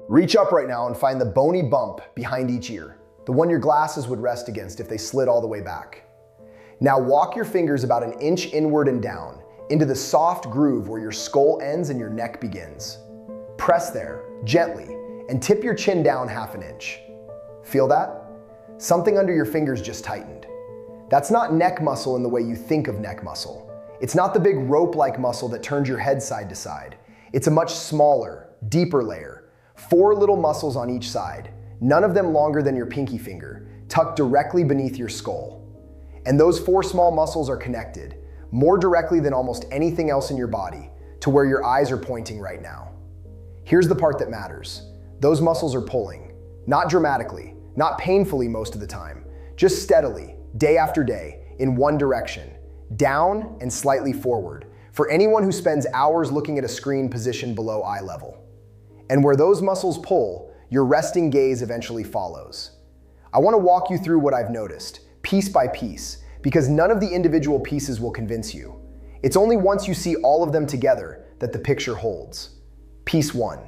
Reach up right now and find the bony bump behind each ear, the one your glasses would rest against if they slid all the way back. Now walk your fingers about an inch inward and down into the soft groove where your skull ends and your neck begins. Press there, gently, and tip your chin down half an inch. Feel that? Something under your fingers just tightened. That's not neck muscle in the way you think of neck muscle. It's not the big rope-like muscle that turns your head side to side. It's a much smaller, deeper layer. 4 little muscles on each side, none of them longer than your pinky finger, tucked directly beneath your skull. And those 4 small muscles are connected, more directly than almost anything else in your body, to where your eyes are pointing right now. Here's the part that matters. Those muscles are pulling, not dramatically, not painfully most of the time, just steadily, day after day, in one direction, down and slightly forward, for anyone who spends hours looking at a screen positioned below eye level. And where those muscles pull, your resting gaze eventually follows. I want to walk you through what I've noticed, piece by piece, because none of the individual pieces will convince you. It's only once you see all of them together that the picture holds. Piece 1.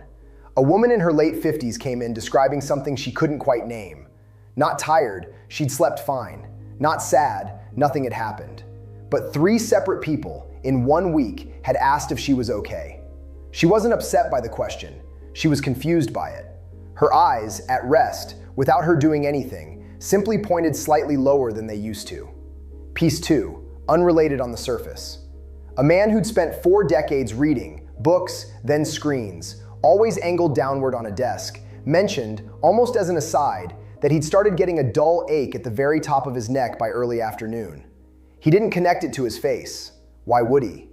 A woman in her late 50s came in describing something she couldn't quite name. Not tired, she'd slept fine. Not sad, nothing had happened. But 3 separate people in 1 week had asked if she was okay. She wasn't upset by the question. She was confused by it. Her eyes, at rest, without her doing anything, simply pointed slightly lower than they used to. Piece 2, unrelated on the surface. A man who'd spent 4 decades reading, books, then screens, always angled downward on a desk, mentioned, almost as an aside, that he'd started getting a dull ache at the very top of his neck by early afternoon. He didn't connect it to his face. Why would he?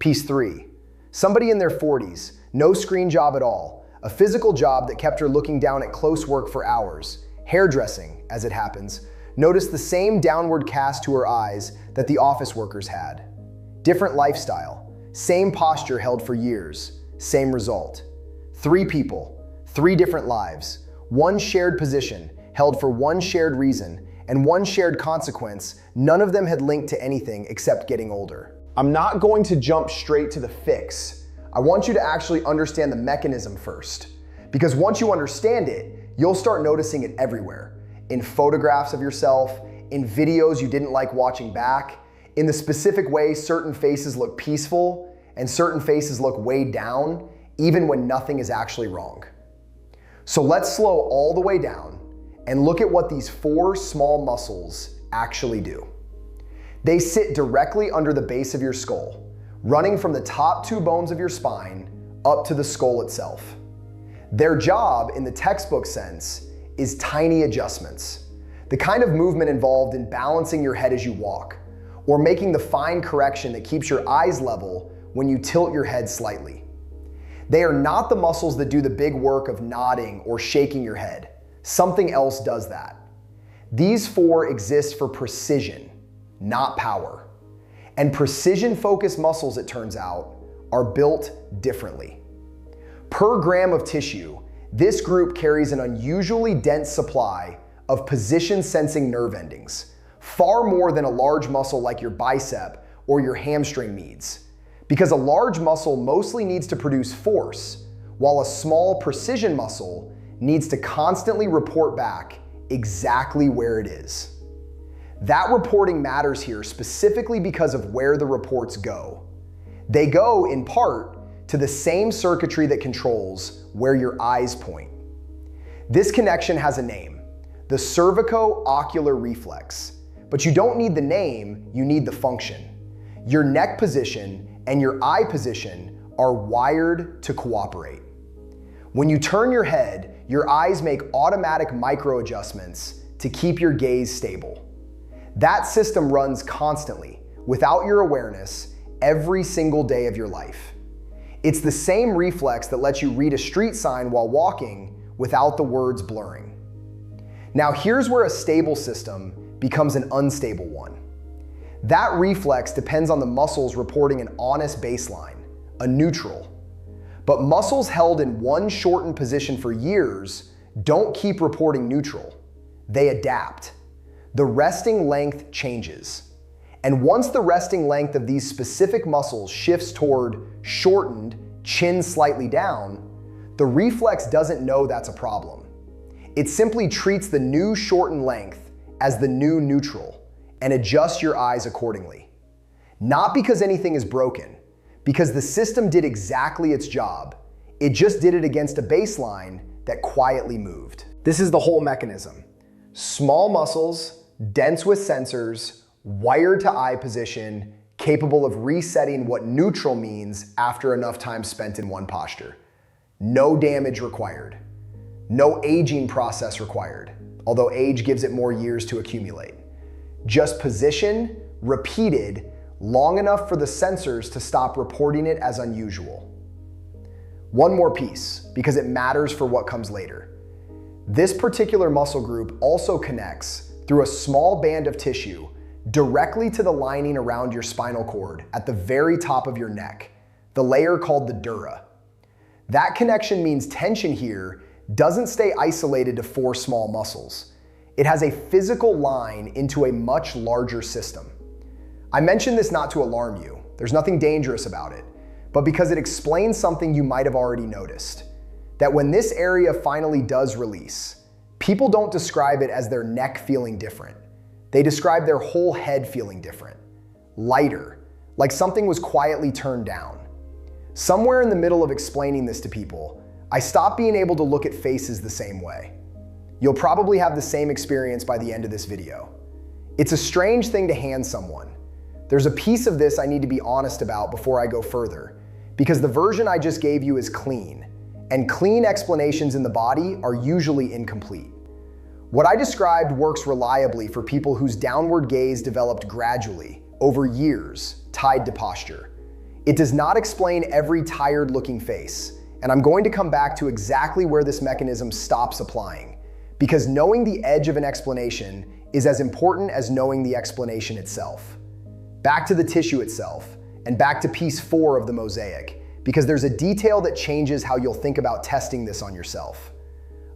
Piece 3. Somebody in their 40s, no screen job at all, a physical job that kept her looking down at close work for hours, hairdressing, as it happens, noticed the same downward cast to her eyes that the office workers had. Different lifestyle, same posture held for years, same result. 3 people, 3 different lives, 1 shared position, held for 1 shared reason, and 1 shared consequence, none of them had linked to anything except getting older. I'm not going to jump straight to the fix. I want you to actually understand the mechanism first. Because once you understand it, you'll start noticing it everywhere. In photographs of yourself, in videos you didn't like watching back, in the specific way certain faces look peaceful and certain faces look weighed down, even when nothing is actually wrong. So let's slow all the way down and look at what these 4 small muscles actually do. They sit directly under the base of your skull, running from the top 2 bones of your spine up to the skull itself. Their job, in the textbook sense, is tiny adjustments, the kind of movement involved in balancing your head as you walk, or making the fine correction that keeps your eyes level when you tilt your head slightly. They are not the muscles that do the big work of nodding or shaking your head. Something else does that. These 4 exist for precision, not power. And precision-focused muscles, it turns out, are built differently. Per gram of tissue, this group carries an unusually dense supply of position-sensing nerve endings, far more than a large muscle like your bicep or your hamstring needs. Because a large muscle mostly needs to produce force, while a small precision muscle needs to constantly report back exactly where it is. That reporting matters here specifically because of where the reports go. They go, in part, to the same circuitry that controls where your eyes point. This connection has a name, the cervico-ocular reflex. But you don't need the name, you need the function. Your neck position and your eye position are wired to cooperate. When you turn your head, your eyes make automatic micro adjustments to keep your gaze stable. That system runs constantly, without your awareness, every single day of your life. It's the same reflex that lets you read a street sign while walking without the words blurring. Now here's where a stable system becomes an unstable one. That reflex depends on the muscles reporting an honest baseline, a neutral. But muscles held in one shortened position for years don't keep reporting neutral. They adapt. The resting length changes. And once the resting length of these specific muscles shifts toward shortened, chin slightly down, the reflex doesn't know that's a problem. It simply treats the new shortened length as the new neutral and adjusts your eyes accordingly. Not because anything is broken, because the system did exactly its job. It just did it against a baseline that quietly moved. This is the whole mechanism. Small muscles, dense with sensors, wired to eye position, capable of resetting what neutral means after enough time spent in one posture. No damage required. No aging process required, although age gives it more years to accumulate. Just position, repeated, long enough for the sensors to stop reporting it as unusual. One more piece, because it matters for what comes later. This particular muscle group also connects through a small band of tissue directly to the lining around your spinal cord at the very top of your neck, the layer called the dura. That connection means tension here doesn't stay isolated to 4 small muscles. It has a physical line into a much larger system. I mention this not to alarm you. There's nothing dangerous about it, but because it explains something you might have already noticed. That when this area finally does release, people don't describe it as their neck feeling different. They describe their whole head feeling different. Lighter, like something was quietly turned down. Somewhere in the middle of explaining this to people, I stopped being able to look at faces the same way. You'll probably have the same experience by the end of this video. It's a strange thing to hand someone. There's a piece of this I need to be honest about before I go further, because the version I just gave you is clean, and clean explanations in the body are usually incomplete. What I described works reliably for people whose downward gaze developed gradually, over years, tied to posture. It does not explain every tired-looking face, and I'm going to come back to exactly where this mechanism stops applying, because knowing the edge of an explanation is as important as knowing the explanation itself. Back to the tissue itself, and back to piece 4 of the mosaic, because there's a detail that changes how you'll think about testing this on yourself.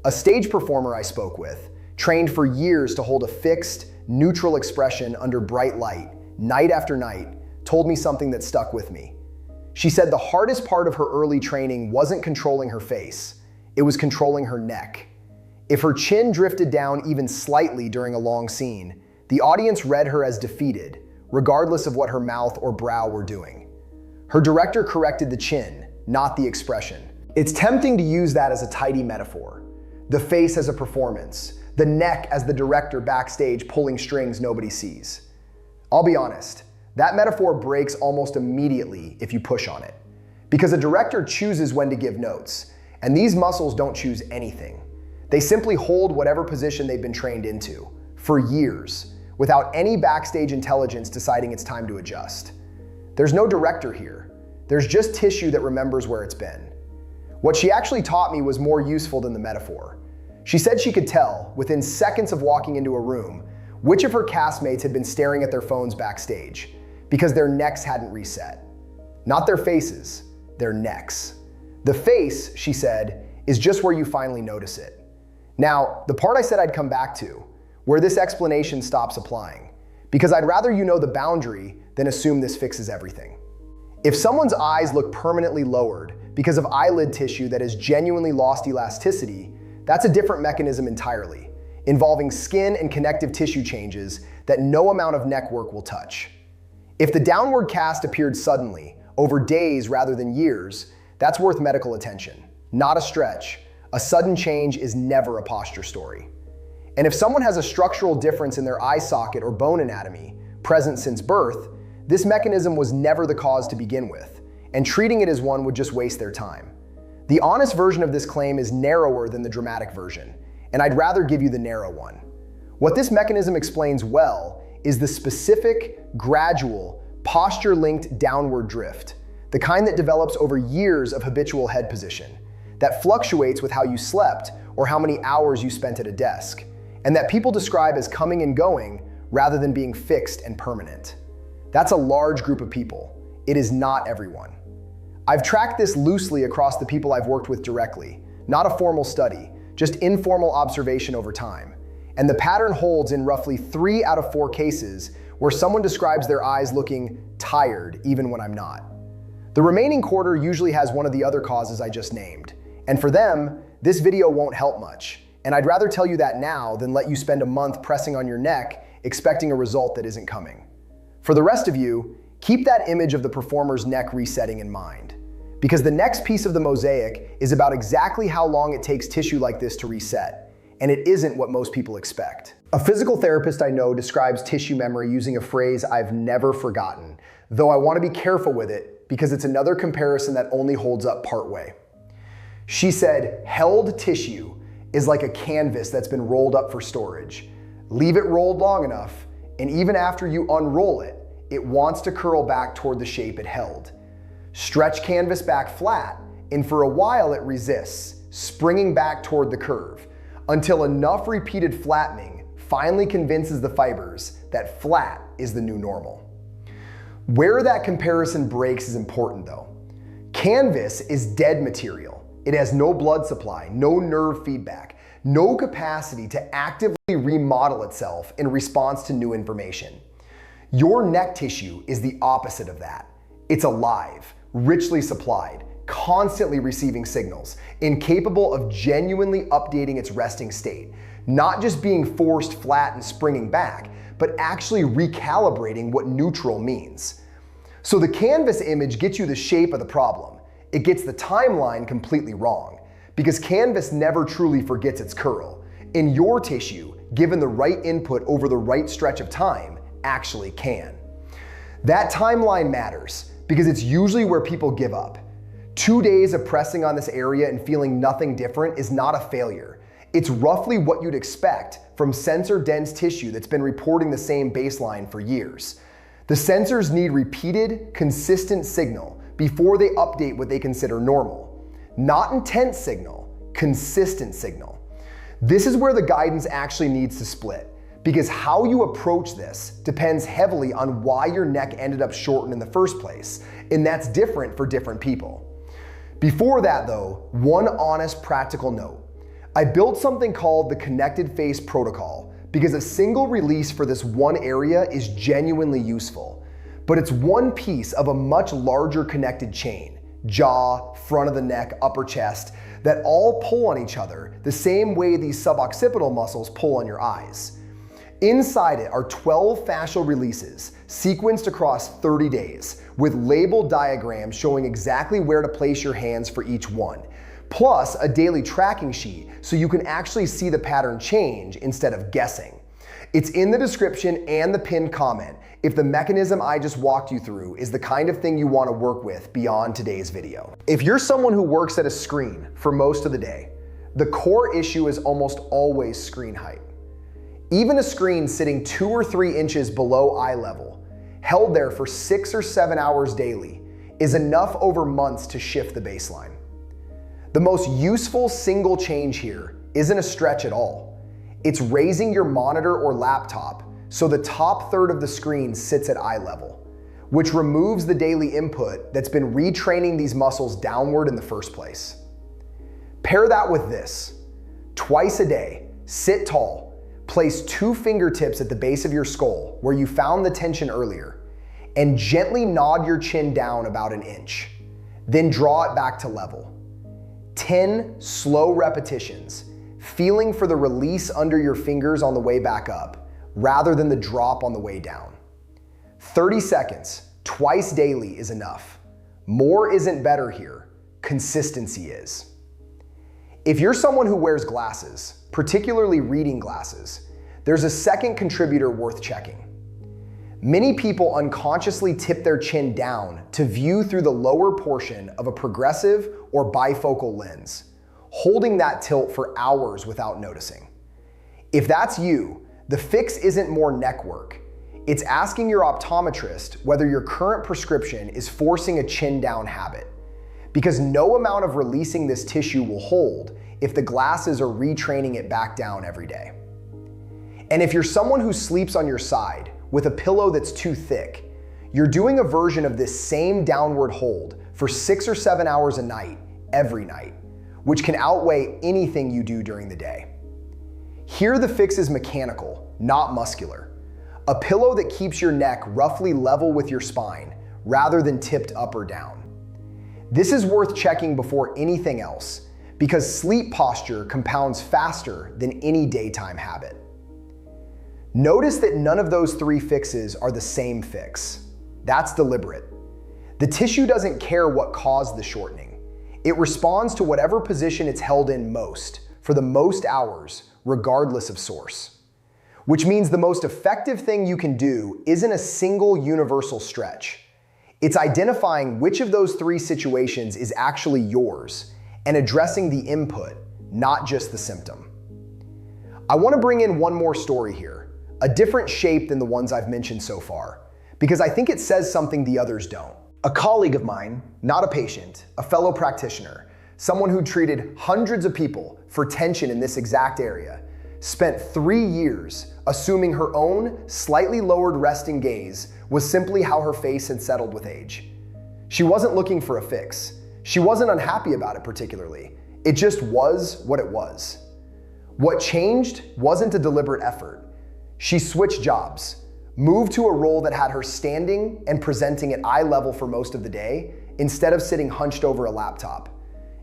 A stage performer I spoke with, trained for years to hold a fixed, neutral expression under bright light, night after night, told me something that stuck with me. She said the hardest part of her early training wasn't controlling her face, it was controlling her neck. If her chin drifted down even slightly during a long scene, the audience read her as defeated, regardless of what her mouth or brow were doing. Her director corrected the chin, not the expression. It's tempting to use that as a tidy metaphor. The face as a performance, the neck as the director backstage pulling strings nobody sees. I'll be honest, that metaphor breaks almost immediately if you push on it. Because a director chooses when to give notes, and these muscles don't choose anything. They simply hold whatever position they've been trained into, for years, without any backstage intelligence deciding it's time to adjust. There's no director here. There's just tissue that remembers where it's been. What she actually taught me was more useful than the metaphor. She said she could tell, within seconds of walking into a room, which of her castmates had been staring at their phones backstage, because their necks hadn't reset. Not their faces, their necks. The face, she said, is just where you finally notice it. Now, the part I said I'd come back to, where this explanation stops applying, because I'd rather you know the boundary than assume this fixes everything. If someone's eyes look permanently lowered because of eyelid tissue that has genuinely lost elasticity, that's a different mechanism entirely, involving skin and connective tissue changes that no amount of neck work will touch. If the downward cast appeared suddenly, over days rather than years, that's worth medical attention, not a stretch. A sudden change is never a posture story. And if someone has a structural difference in their eye socket or bone anatomy, present since birth, this mechanism was never the cause to begin with, and treating it as one would just waste their time. The honest version of this claim is narrower than the dramatic version, and I'd rather give you the narrow one. What this mechanism explains well is the specific, gradual, posture-linked downward drift, the kind that develops over years of habitual head position, that fluctuates with how you slept or how many hours you spent at a desk, and that people describe as coming and going rather than being fixed and permanent. That's a large group of people. It is not everyone. I've tracked this loosely across the people I've worked with directly, not a formal study, just informal observation over time. And the pattern holds in roughly 3 out of 4 cases where someone describes their eyes looking tired even when I'm not. The remaining quarter usually has one of the other causes I just named, And for them, this video won't help much. And I'd rather tell you that now than let you spend a month pressing on your neck expecting a result that isn't coming. For the rest of you, keep that image of the performer's neck resetting in mind, because the next piece of the mosaic is about exactly how long it takes tissue like this to reset, and it isn't what most people expect. A physical therapist I know describes tissue memory using a phrase I've never forgotten, though I want to be careful with it because it's another comparison that only holds up partway. She said, held tissue is like a canvas that's been rolled up for storage. Leave it rolled long enough, and even after you unroll it, it wants to curl back toward the shape it held. Stretch canvas back flat, and for a while it resists, springing back toward the curve, until enough repeated flattening finally convinces the fibers that flat is the new normal. Where that comparison breaks is important though. Canvas is dead material. It has no blood supply, no nerve feedback, no capacity to actively remodel itself in response to new information. Your neck tissue is the opposite of that. It's alive, richly supplied, constantly receiving signals, incapable of genuinely updating its resting state, not just being forced flat and springing back, but actually recalibrating what neutral means. So the canvas image gets you the shape of the problem. It gets the timeline completely wrong, because canvas never truly forgets its curl. In your tissue, given the right input over the right stretch of time, actually can. That timeline matters because it's usually where people give up. 2 days of pressing on this area and feeling nothing different is not a failure. It's roughly what you'd expect from sensor-dense tissue that's been reporting the same baseline for years. The sensors need repeated, consistent signal before they update what they consider normal. Not intense signal, consistent signal. This is where the guidance actually needs to split, because how you approach this depends heavily on why your neck ended up shortened in the first place, and that's different for different people. Before that though, one honest practical note. I built something called the Connected Face Protocol because a single release for this one area is genuinely useful, but it's one piece of a much larger connected chain, jaw, front of the neck, upper chest, that all pull on each other the same way these suboccipital muscles pull on your eyes. Inside it are 12 fascial releases sequenced across 30 days with labeled diagrams showing exactly where to place your hands for each one, plus a daily tracking sheet so you can actually see the pattern change instead of guessing. It's in the description and the pinned comment if the mechanism I just walked you through is the kind of thing you want to work with beyond today's video. If you're someone who works at a screen for most of the day, the core issue is almost always screen height. Even a screen sitting 2 or 3 inches below eye level, held there for 6 or 7 hours daily, is enough over months to shift the baseline. The most useful single change here isn't a stretch at all. It's raising your monitor or laptop so the top third of the screen sits at eye level, which removes the daily input that's been retraining these muscles downward in the first place. Pair that with this. Twice a day, sit tall, place 2 fingertips at the base of your skull where you found the tension earlier, and gently nod your chin down about 1 inch. Then draw it back to level. 10 slow repetitions, feeling for the release under your fingers on the way back up, rather than the drop on the way down. 30 seconds, twice daily is enough. More isn't better here, consistency is. If you're someone who wears glasses, particularly reading glasses, there's a second contributor worth checking. Many people unconsciously tip their chin down to view through the lower portion of a progressive or bifocal lens, holding that tilt for hours without noticing. If that's you, the fix isn't more neck work. It's asking your optometrist whether your current prescription is forcing a chin down habit, because no amount of releasing this tissue will hold if the glasses are retraining it back down every day. And if you're someone who sleeps on your side with a pillow that's too thick, you're doing a version of this same downward hold for 6 or 7 hours a night, every night, which can outweigh anything you do during the day. Here the fix is mechanical, not muscular. A pillow that keeps your neck roughly level with your spine rather than tipped up or down. This is worth checking before anything else, because sleep posture compounds faster than any daytime habit. Notice that none of those three fixes are the same fix. That's deliberate. The tissue doesn't care what caused the shortening. It responds to whatever position it's held in most, for the most hours, regardless of source. Which means the most effective thing you can do isn't a single universal stretch. It's identifying which of those three situations is actually yours and addressing the input, not just the symptom. I want to bring in one more story here, a different shape than the ones I've mentioned so far, because I think it says something the others don't. A colleague of mine, not a patient, a fellow practitioner, someone who treated hundreds of people for tension in this exact area, spent 3 years assuming her own slightly lowered resting gaze was simply how her face had settled with age. She wasn't looking for a fix. She wasn't unhappy about it particularly. It just was what it was. What changed wasn't a deliberate effort. She switched jobs, moved to a role that had her standing and presenting at eye level for most of the day instead of sitting hunched over a laptop.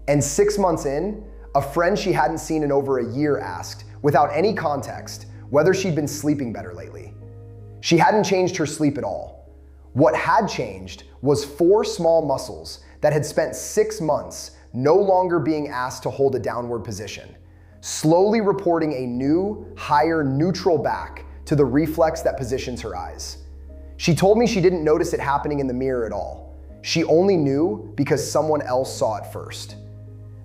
And 6 months in, a friend she hadn't seen in over a year asked, without any context, whether she'd been sleeping better lately. She hadn't changed her sleep at all. What had changed was 4 small muscles that had spent 6 months no longer being asked to hold a downward position, slowly reporting a new, higher neutral back to the reflex that positions her eyes. She told me she didn't notice it happening in the mirror at all. She only knew because someone else saw it first.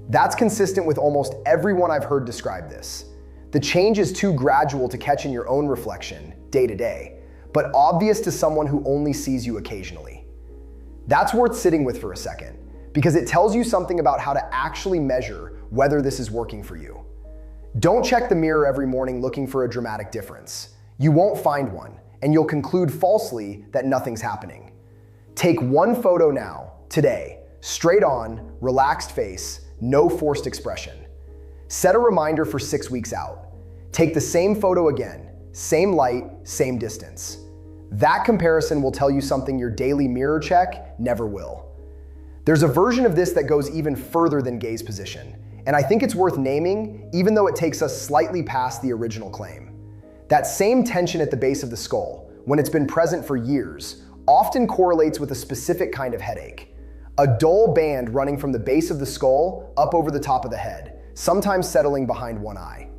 That's consistent with almost everyone I've heard describe this. The change is too gradual to catch in your own reflection, day to day, but obvious to someone who only sees you occasionally. That's worth sitting with for a second, because it tells you something about how to actually measure whether this is working for you. Don't check the mirror every morning looking for a dramatic difference. You won't find one, and you'll conclude falsely that nothing's happening. Take one photo now, today, straight on, relaxed face, no forced expression. Set a reminder for 6 weeks out. Take the same photo again, same light, same distance. That comparison will tell you something your daily mirror check never will. There's a version of this that goes even further than gaze position, and I think it's worth naming even though it takes us slightly past the original claim. That same tension at the base of the skull, when it's been present for years, often correlates with a specific kind of headache. A dull band running from the base of the skull up over the top of the head, sometimes settling behind one eye.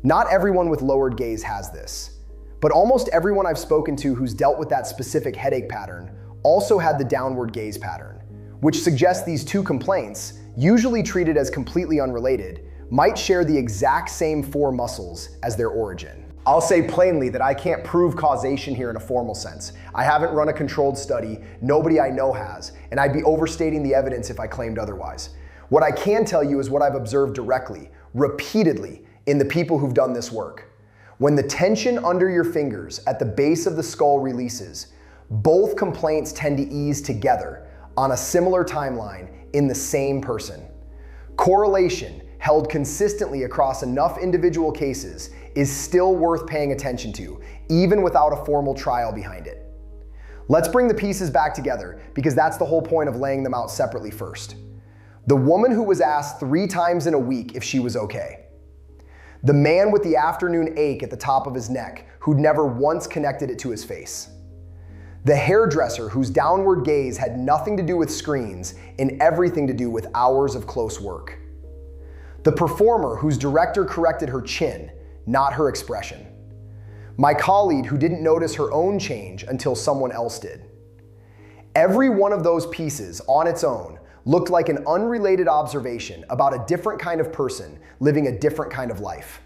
Not everyone with lowered gaze has this, but almost everyone I've spoken to who's dealt with that specific headache pattern also had the downward gaze pattern, which suggests these two complaints, usually treated as completely unrelated, might share the exact same 4 muscles as their origin. I'll say plainly that I can't prove causation here in a formal sense. I haven't run a controlled study, nobody I know has, and I'd be overstating the evidence if I claimed otherwise. What I can tell you is what I've observed directly, repeatedly, in the people who've done this work. When the tension under your fingers at the base of the skull releases, both complaints tend to ease together on a similar timeline in the same person. Correlation, held consistently across enough individual cases, is still worth paying attention to, even without a formal trial behind it. Let's bring the pieces back together, because that's the whole point of laying them out separately first. The woman who was asked 3 times in a week if she was okay. The man with the afternoon ache at the top of his neck, who'd never once connected it to his face. The hairdresser whose downward gaze had nothing to do with screens and everything to do with hours of close work. The performer whose director corrected her chin, not her expression. My colleague who didn't notice her own change until someone else did. Every one of those pieces on its own looked like an unrelated observation about a different kind of person living a different kind of life.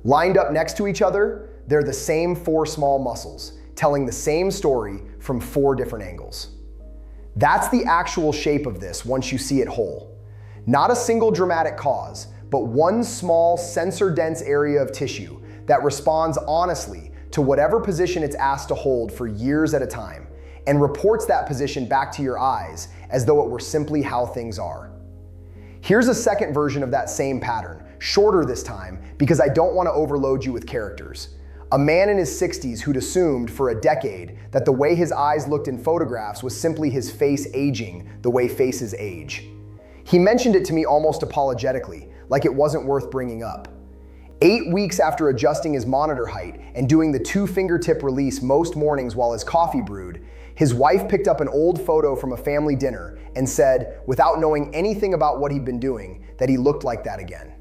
Lined up next to each other, they're the same 4 small muscles, telling the same story from 4 different angles. That's the actual shape of this once you see it whole. Not a single dramatic cause, but one small sensor-dense area of tissue that responds honestly to whatever position it's asked to hold for years at a time, and reports that position back to your eyes as though it were simply how things are. Here's a second version of that same pattern, shorter this time because I don't want to overload you with characters. A man in his 60s who'd assumed for a decade that the way his eyes looked in photographs was simply his face aging the way faces age. He mentioned it to me almost apologetically, like it wasn't worth bringing up. 8 weeks after adjusting his monitor height and doing the 2-fingertip release most mornings while his coffee brewed, his wife picked up an old photo from a family dinner and said, without knowing anything about what he'd been doing, that he looked like that again.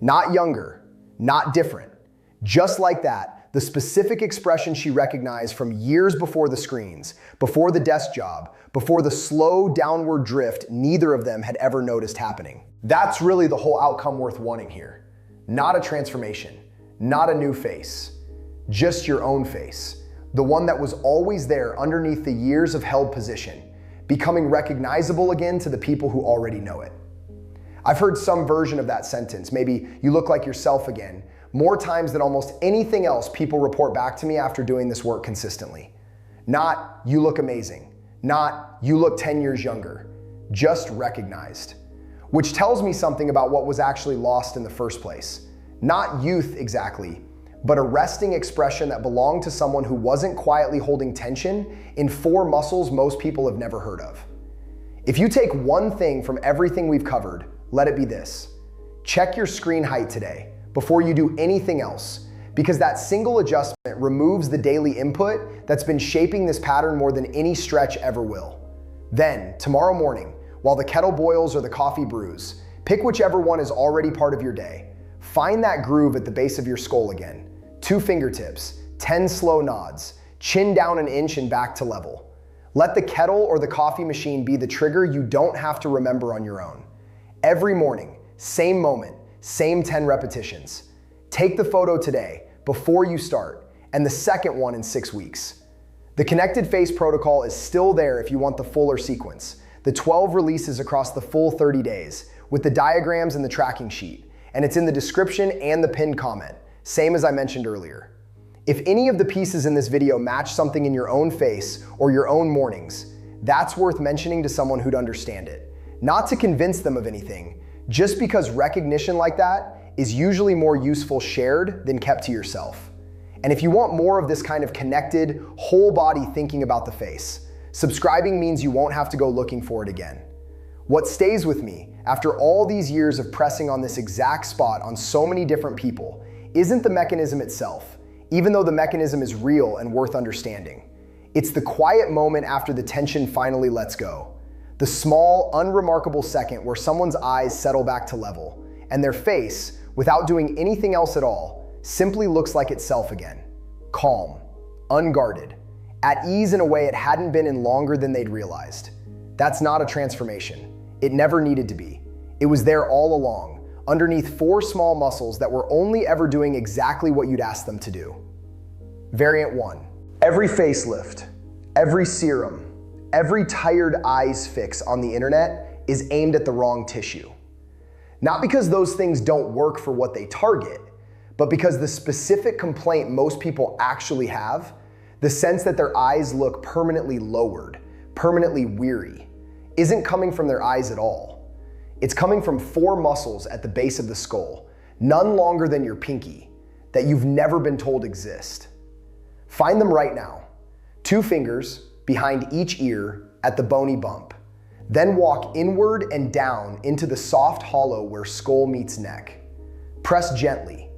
Not younger, not different. Just like that, the specific expression she recognized from years before the screens, before the desk job, before the slow downward drift neither of them had ever noticed happening. That's really the whole outcome worth wanting here. Not a transformation, not a new face, just your own face, the one that was always there underneath the years of held position, becoming recognizable again to the people who already know it. I've heard some version of that sentence, maybe "you look like yourself again," more times than almost anything else people report back to me after doing this work consistently. Not "you look amazing," not "you look 10 years younger," just recognized. Which tells me something about what was actually lost in the first place. Not youth exactly, but a resting expression that belonged to someone who wasn't quietly holding tension in 4 muscles most people have never heard of. If you take one thing from everything we've covered, let it be this. Check your screen height today before you do anything else, because that single adjustment removes the daily input that's been shaping this pattern more than any stretch ever will. Then, tomorrow morning, while the kettle boils or the coffee brews, pick whichever one is already part of your day. Find that groove at the base of your skull again. 2 fingertips, 10 slow nods, chin down an inch and back to level. Let the kettle or the coffee machine be the trigger you don't have to remember on your own. Every morning, same moment, same 10 repetitions. Take the photo today, before you start, and the second one in 6 weeks. The connected face protocol is still there if you want the fuller sequence. The 12 releases across the full 30 days, with the diagrams and the tracking sheet, and it's in the description and the pinned comment, same as I mentioned earlier. If any of the pieces in this video match something in your own face or your own mornings, that's worth mentioning to someone who'd understand it. Not to convince them of anything, just because recognition like that is usually more useful shared than kept to yourself. And if you want more of this kind of connected, whole body thinking about the face, subscribing means you won't have to go looking for it again. What stays with me, after all these years of pressing on this exact spot on so many different people, isn't the mechanism itself, even though the mechanism is real and worth understanding. It's the quiet moment after the tension finally lets go. The small, unremarkable second where someone's eyes settle back to level, and their face, without doing anything else at all, simply looks like itself again. Calm, unguarded, at ease in a way it hadn't been in longer than they'd realized. That's not a transformation. It never needed to be. It was there all along, underneath 4 small muscles that were only ever doing exactly what you'd asked them to do. Variant 1. Every facelift, every serum, every tired eyes fix on the internet is aimed at the wrong tissue. Not because those things don't work for what they target, but because the specific complaint most people actually have, the sense that their eyes look permanently lowered, permanently weary, isn't coming from their eyes at all. It's coming from 4 muscles at the base of the skull, none longer than your pinky, that you've never been told exist. Find them right now. 2 fingers behind each ear at the bony bump. Then walk inward and down into the soft hollow where skull meets neck. Press gently.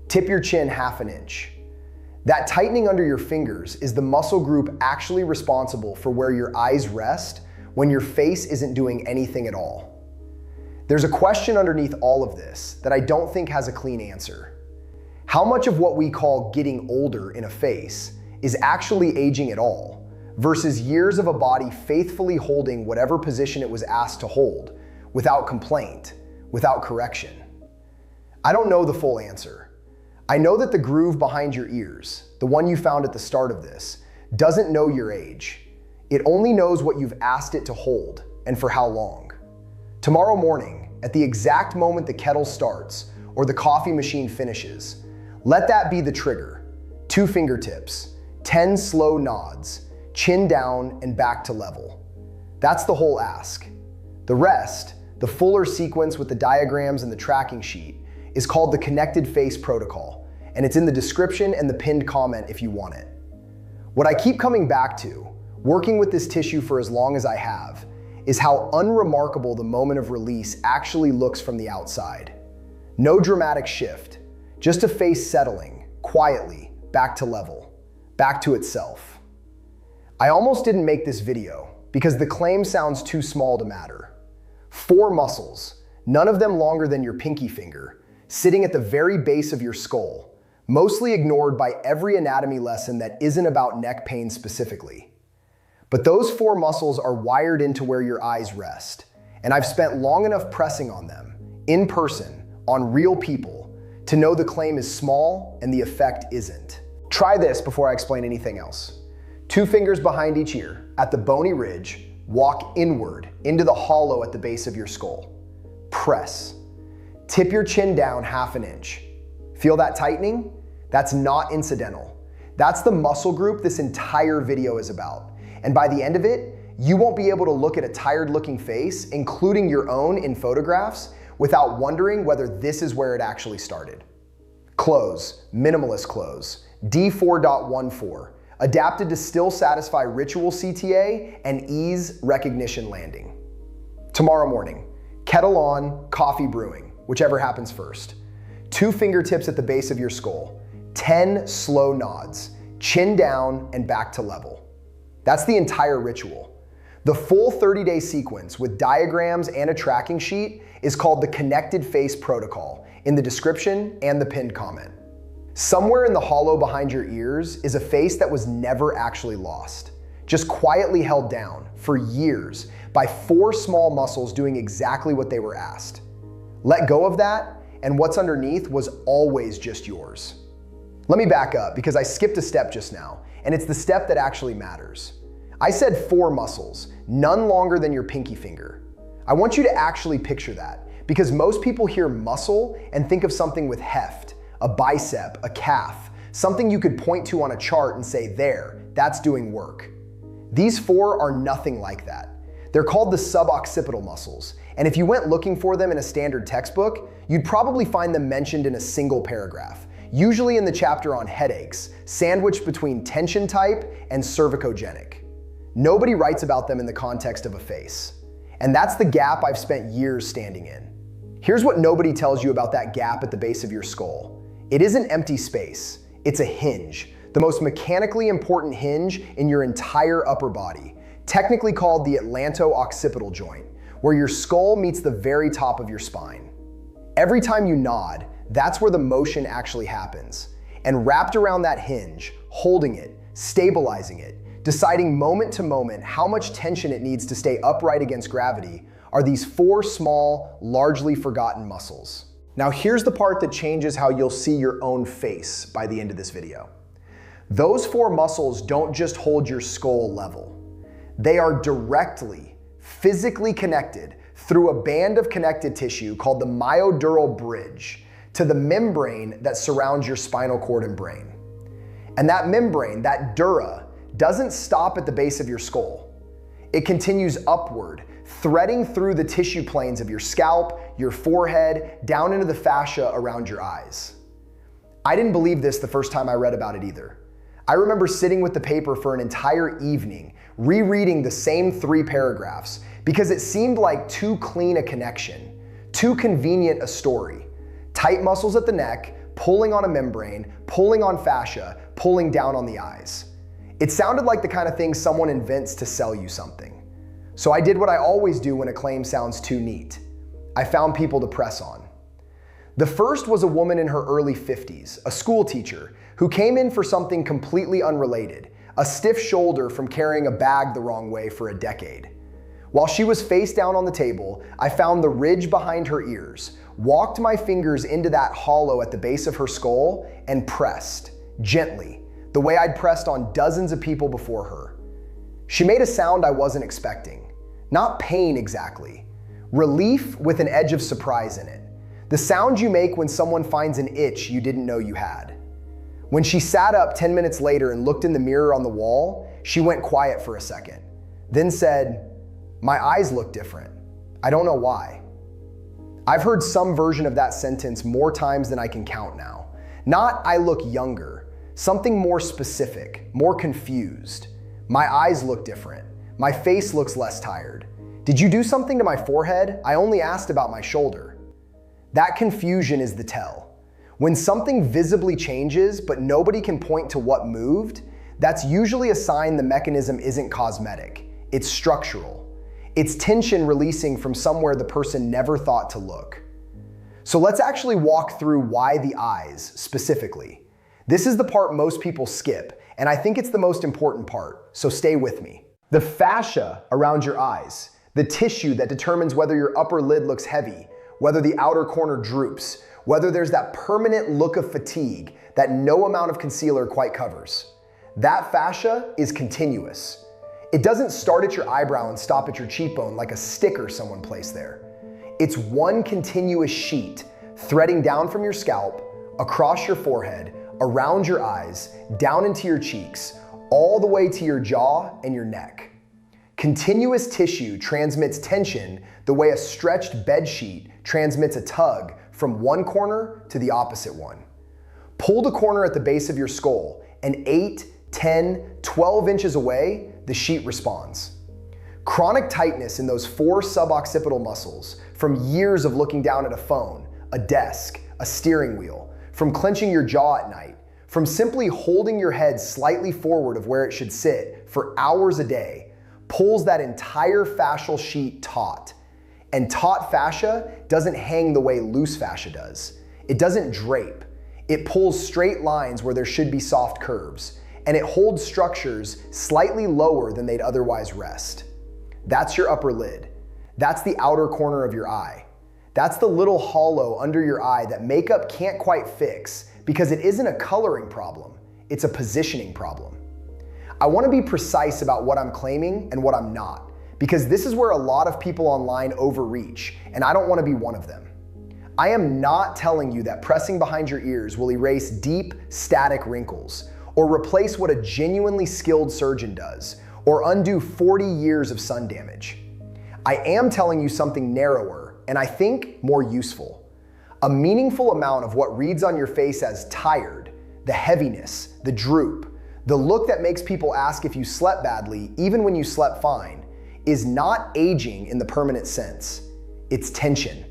Tip your chin 1/2 inch. That tightening under your fingers is the muscle group actually responsible for where your eyes rest when your face isn't doing anything at all. There's a question underneath all of this that I don't think has a clean answer. How much of what we call getting older in a face is actually aging at all, versus years of a body faithfully holding whatever position it was asked to hold, without complaint, without correction? I don't know the full answer. I know that the groove behind your ears, the one you found at the start of this, doesn't know your age. It only knows what you've asked it to hold, and for how long. Tomorrow morning, at the exact moment the kettle starts, or the coffee machine finishes, let that be the trigger. 2 fingertips, 10 slow nods, chin down and back to level. That's the whole ask. The rest, the fuller sequence with the diagrams and the tracking sheet, is called the connected face protocol, and it's in the description and the pinned comment if you want it. What I keep coming back to, working with this tissue for as long as I have, is how unremarkable the moment of release actually looks from the outside. No dramatic shift, just a face settling, quietly, back to level, back to itself. I almost didn't make this video because the claim sounds too small to matter. 4 muscles, none of them longer than your pinky finger, sitting at the very base of your skull, mostly ignored by every anatomy lesson that isn't about neck pain specifically. But those 4 muscles are wired into where your eyes rest, and I've spent long enough pressing on them, in person, on real people, to know the claim is small and the effect isn't. Try this before I explain anything else. 2 fingers behind each ear, at the bony ridge, walk inward into the hollow at the base of your skull. Press. Tip your chin down 1/2 inch. Feel that tightening? That's not incidental. That's the muscle group this entire video is about. And by the end of it, you won't be able to look at a tired looking face, including your own in photographs, without wondering whether this is where it actually started. Close, minimalist close, D4.14, adapted to still satisfy ritual CTA and ease recognition landing. Tomorrow morning, kettle on, coffee brewing, whichever happens first. 2 fingertips at the base of your skull, 10 slow nods, chin down and back to level. That's the entire ritual. The full 30-day sequence with diagrams and a tracking sheet is called the Connected Face Protocol in the description and the pinned comment. Somewhere in the hollow behind your ears is a face that was never actually lost, just quietly held down for years by 4 small muscles doing exactly what they were asked. Let go of that, and what's underneath was always just yours. Let me back up because I skipped a step just now, and it's the step that actually matters. I said 4 muscles, none longer than your pinky finger. I want you to actually picture that because most people hear muscle and think of something with heft, a bicep, a calf, something you could point to on a chart and say, there, that's doing work. These 4 are nothing like that. They're called the suboccipital muscles, and if you went looking for them in a standard textbook, you'd probably find them mentioned in a single paragraph, usually in the chapter on headaches, sandwiched between tension type and cervicogenic. Nobody writes about them in the context of a face. And that's the gap I've spent years standing in. Here's what nobody tells you about that gap at the base of your skull. It isn't empty space, it's a hinge, the most mechanically important hinge in your entire upper body, technically called the atlanto-occipital joint, where your skull meets the very top of your spine. Every time you nod, that's where the motion actually happens. And wrapped around that hinge, holding it, stabilizing it, deciding moment to moment how much tension it needs to stay upright against gravity, are these 4 small, largely forgotten muscles. Now here's the part that changes how you'll see your own face by the end of this video. Those 4 muscles don't just hold your skull level. They are directly, physically connected through a band of connective tissue called the myodural bridge to the membrane that surrounds your spinal cord and brain. And that membrane, that dura, doesn't stop at the base of your skull. It continues upward, threading through the tissue planes of your scalp, your forehead, down into the fascia around your eyes. I didn't believe this the first time I read about it either. I remember sitting with the paper for an entire evening, rereading the same 3 paragraphs, because it seemed like too clean a connection, too convenient a story. Tight muscles at the neck, pulling on a membrane, pulling on fascia, pulling down on the eyes. It sounded like the kind of thing someone invents to sell you something. So I did what I always do when a claim sounds too neat. I found people to press on. The first was a woman in her early 50s, a school teacher, who came in for something completely unrelated, a stiff shoulder from carrying a bag the wrong way for a decade. While she was face down on the table, I found the ridge behind her ears, walked my fingers into that hollow at the base of her skull, and pressed, gently, the way I'd pressed on dozens of people before her. She made a sound I wasn't expecting. Not pain exactly. Relief with an edge of surprise in it. The sound you make when someone finds an itch you didn't know you had. When she sat up 10 minutes later and looked in the mirror on the wall, she went quiet for a second, then said, "My eyes look different. I don't know why." I've heard some version of that sentence more times than I can count now. Not "I look younger," something more specific, more confused. "My eyes look different. My face looks less tired. Did you do something to my forehead? I only asked about my shoulder. That confusion is the tell. When something visibly changes, but nobody can point to what moved, that's usually a sign the mechanism isn't cosmetic. It's structural. It's tension releasing from somewhere the person never thought to look. So let's actually walk through why the eyes, specifically. This is the part most people skip, and I think it's the most important part, so stay with me. The fascia around your eyes, the tissue that determines whether your upper lid looks heavy, whether the outer corner droops, whether there's that permanent look of fatigue that no amount of concealer quite covers. That fascia is continuous. It doesn't start at your eyebrow and stop at your cheekbone like a sticker someone placed there. It's one continuous sheet threading down from your scalp, across your forehead, around your eyes, down into your cheeks, all the way to your jaw and your neck. Continuous tissue transmits tension the way a stretched bed sheet transmits a tug from one corner to the opposite one. Pull the corner at the base of your skull, and 8, 10, 12 inches away, the sheet responds. Chronic tightness in those 4 suboccipital muscles from years of looking down at a phone, a desk, a steering wheel, from clenching your jaw at night, from simply holding your head slightly forward of where it should sit for hours a day, pulls that entire fascial sheet taut. And taut fascia doesn't hang the way loose fascia does. It doesn't drape. It pulls straight lines where there should be soft curves, and it holds structures slightly lower than they'd otherwise rest. That's your upper lid. That's the outer corner of your eye. That's the little hollow under your eye that makeup can't quite fix because it isn't a coloring problem, it's a positioning problem. I want to be precise about what I'm claiming and what I'm not, because this is where a lot of people online overreach, and I don't want to be one of them. I am not telling you that pressing behind your ears will erase deep, static wrinkles, or replace what a genuinely skilled surgeon does, or undo 40 years of sun damage. I am telling you something narrower, and I think more useful. A meaningful amount of what reads on your face as tired, the heaviness, the droop, the look that makes people ask if you slept badly even when you slept fine, is not aging in the permanent sense. It's tension.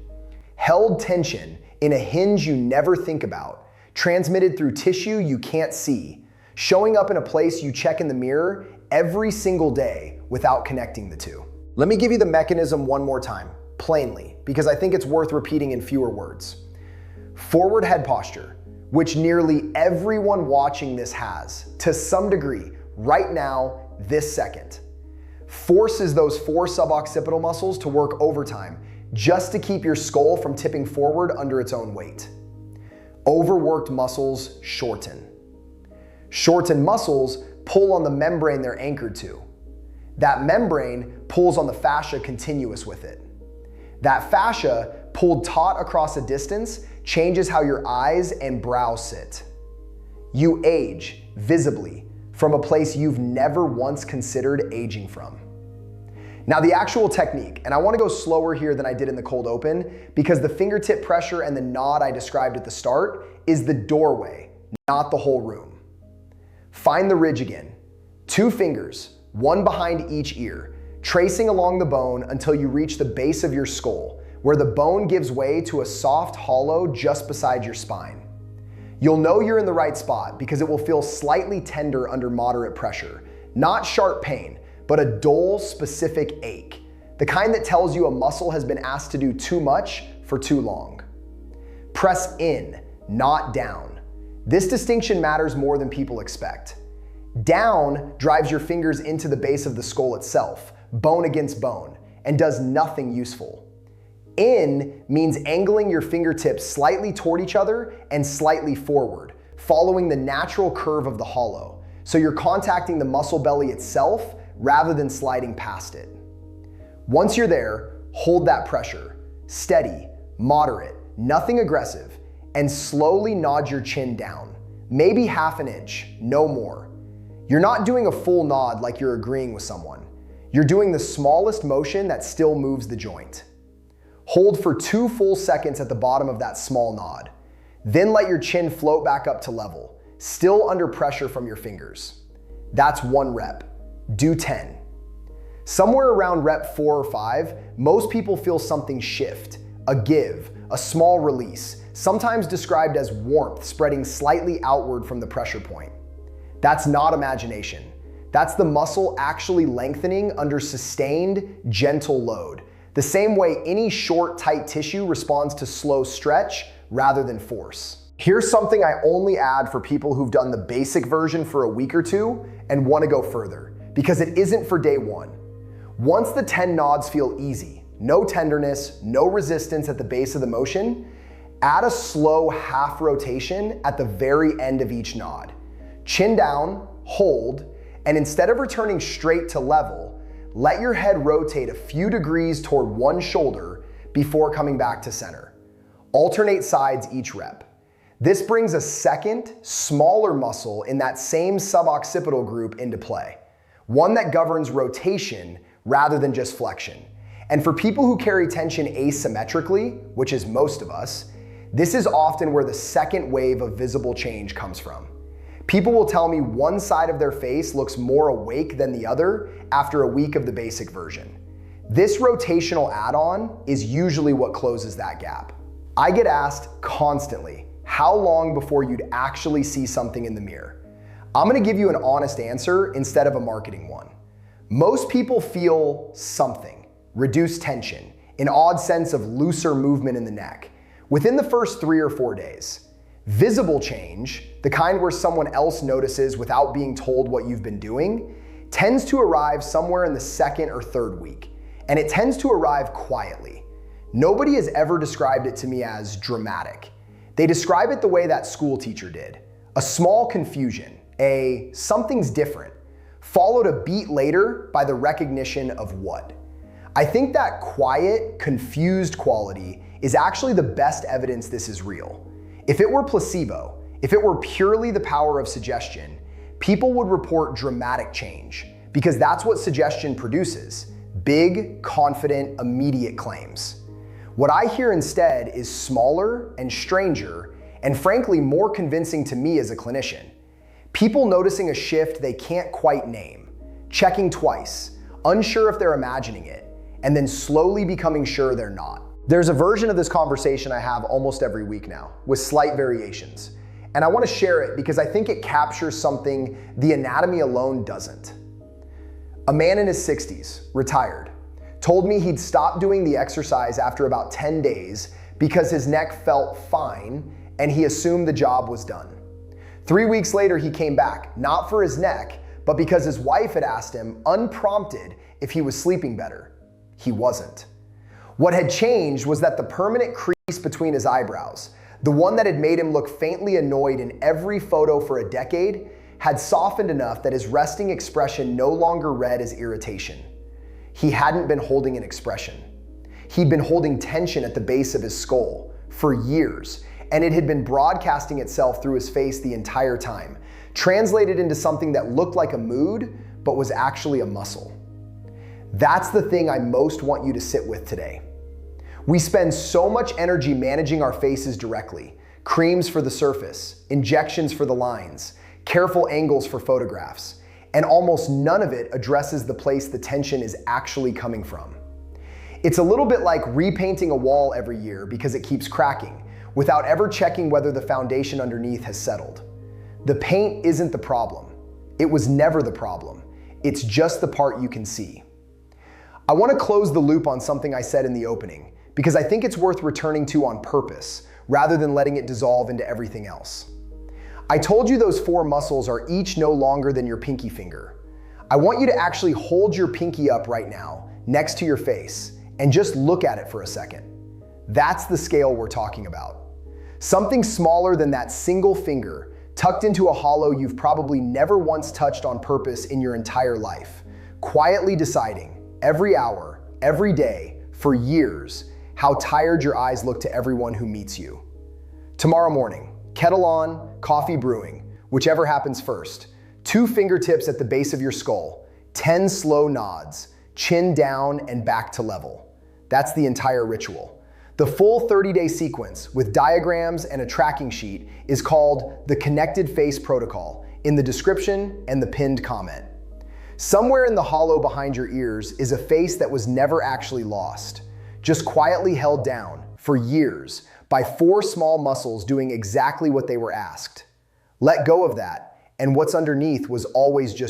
Held tension in a hinge you never think about, transmitted through tissue you can't see, showing up in a place you check in the mirror every single day without connecting the two. Let me give you the mechanism one more time, plainly, because I think it's worth repeating in fewer words. Forward head posture, which nearly everyone watching this has, to some degree, right now, this second, forces those 4 suboccipital muscles to work overtime just to keep your skull from tipping forward under its own weight. Overworked muscles shorten. Shortened muscles pull on the membrane they're anchored to. That membrane pulls on the fascia continuous with it. That fascia, pulled taut across a distance, changes how your eyes and brow sit. You age, visibly, from a place you've never once considered aging from. Now the actual technique, and I want to go slower here than I did in the cold open, because the fingertip pressure and the nod I described at the start is the doorway, not the whole room. Find the ridge again. 2 fingers, one behind each ear, tracing along the bone until you reach the base of your skull, where the bone gives way to a soft hollow just beside your spine. You'll know you're in the right spot because it will feel slightly tender under moderate pressure. Not sharp pain, but a dull, specific ache. The kind that tells you a muscle has been asked to do too much for too long. Press in, not down. This distinction matters more than people expect. Down drives your fingers into the base of the skull itself, bone against bone, and does nothing useful. In means angling your fingertips slightly toward each other and slightly forward, following the natural curve of the hollow, so you're contacting the muscle belly itself rather than sliding past it. Once you're there, hold that pressure, steady, moderate, nothing aggressive, and slowly nod your chin down, maybe half an inch, no more. You're not doing a full nod like you're agreeing with someone. You're doing the smallest motion that still moves the joint. Hold for 2 full seconds at the bottom of that small nod. Then let your chin float back up to level, still under pressure from your fingers. That's 1 rep. Do 10. Somewhere around rep 4 or 5, most people feel something shift, a give, a small release, sometimes described as warmth spreading slightly outward from the pressure point. That's not imagination. That's the muscle actually lengthening under sustained, gentle load, the same way any short, tight tissue responds to slow stretch rather than force. Here's something I only add for people who've done the basic version for a week or two and want to go further, because it isn't for day one. Once the 10 nods feel easy, no tenderness, no resistance at the base of the motion, add a slow half rotation at the very end of each nod. Chin down, hold, and instead of returning straight to level, let your head rotate a few degrees toward one shoulder before coming back to center. Alternate sides each rep. This brings a second, smaller muscle in that same suboccipital group into play, one that governs rotation rather than just flexion. And for people who carry tension asymmetrically, which is most of us, this is often where the second wave of visible change comes from. People will tell me one side of their face looks more awake than the other after a week of the basic version. This rotational add-on is usually what closes that gap. I get asked constantly, how long before you'd actually see something in the mirror? I'm gonna give you an honest answer instead of a marketing one. Most people feel something, reduced tension, an odd sense of looser movement in the neck, within the first 3 or 4 days. Visible change, the kind where someone else notices without being told what you've been doing, tends to arrive somewhere in the 2nd or 3rd week, and it tends to arrive quietly. Nobody has ever described it to me as dramatic. They describe it the way that school teacher did. A small confusion, a something's different, followed a beat later by the recognition of what. I think that quiet, confused quality is actually the best evidence this is real. If it were placebo, if it were purely the power of suggestion, people would report dramatic change, because that's what suggestion produces: big, confident, immediate claims. What I hear instead is smaller and stranger, and frankly more convincing to me as a clinician. People noticing a shift they can't quite name, checking twice, unsure if they're imagining it, and then slowly becoming sure they're not. There's a version of this conversation I have almost every week now, with slight variations. And I want to share it because I think it captures something the anatomy alone doesn't. A man in his 60s, retired, told me he'd stopped doing the exercise after about 10 days because his neck felt fine and he assumed the job was done. 3 weeks later, he came back, not for his neck, but because his wife had asked him, unprompted, if he was sleeping better. He wasn't. What had changed was that the permanent crease between his eyebrows, the one that had made him look faintly annoyed in every photo for a decade, had softened enough that his resting expression no longer read as irritation. He hadn't been holding an expression. He'd been holding tension at the base of his skull for years, and it had been broadcasting itself through his face the entire time, translated into something that looked like a mood, but was actually a muscle. That's the thing I most want you to sit with today. We spend so much energy managing our faces directly: creams for the surface, injections for the lines, careful angles for photographs, and almost none of it addresses the place the tension is actually coming from. It's a little bit like repainting a wall every year because it keeps cracking, without ever checking whether the foundation underneath has settled. The paint isn't the problem. It was never the problem. It's just the part you can see. I want to close the loop on something I said in the opening, because I think it's worth returning to on purpose, rather than letting it dissolve into everything else. I told you those 4 muscles are each no longer than your pinky finger. I want you to actually hold your pinky up right now, next to your face, and just look at it for a second. That's the scale we're talking about. Something smaller than that single finger, tucked into a hollow you've probably never once touched on purpose in your entire life, quietly deciding, every hour, every day, for years, how tired your eyes look to everyone who meets you. Tomorrow morning, kettle on, coffee brewing, whichever happens first. 2 fingertips at the base of your skull, 10 slow nods, chin down and back to level. That's the entire ritual. The full 30-day sequence with diagrams and a tracking sheet is called the Connected Face Protocol in the description and the pinned comment. Somewhere in the hollow behind your ears is a face that was never actually lost, just quietly held down for years by 4 small muscles doing exactly what they were asked. Let go of that, and what's underneath was always just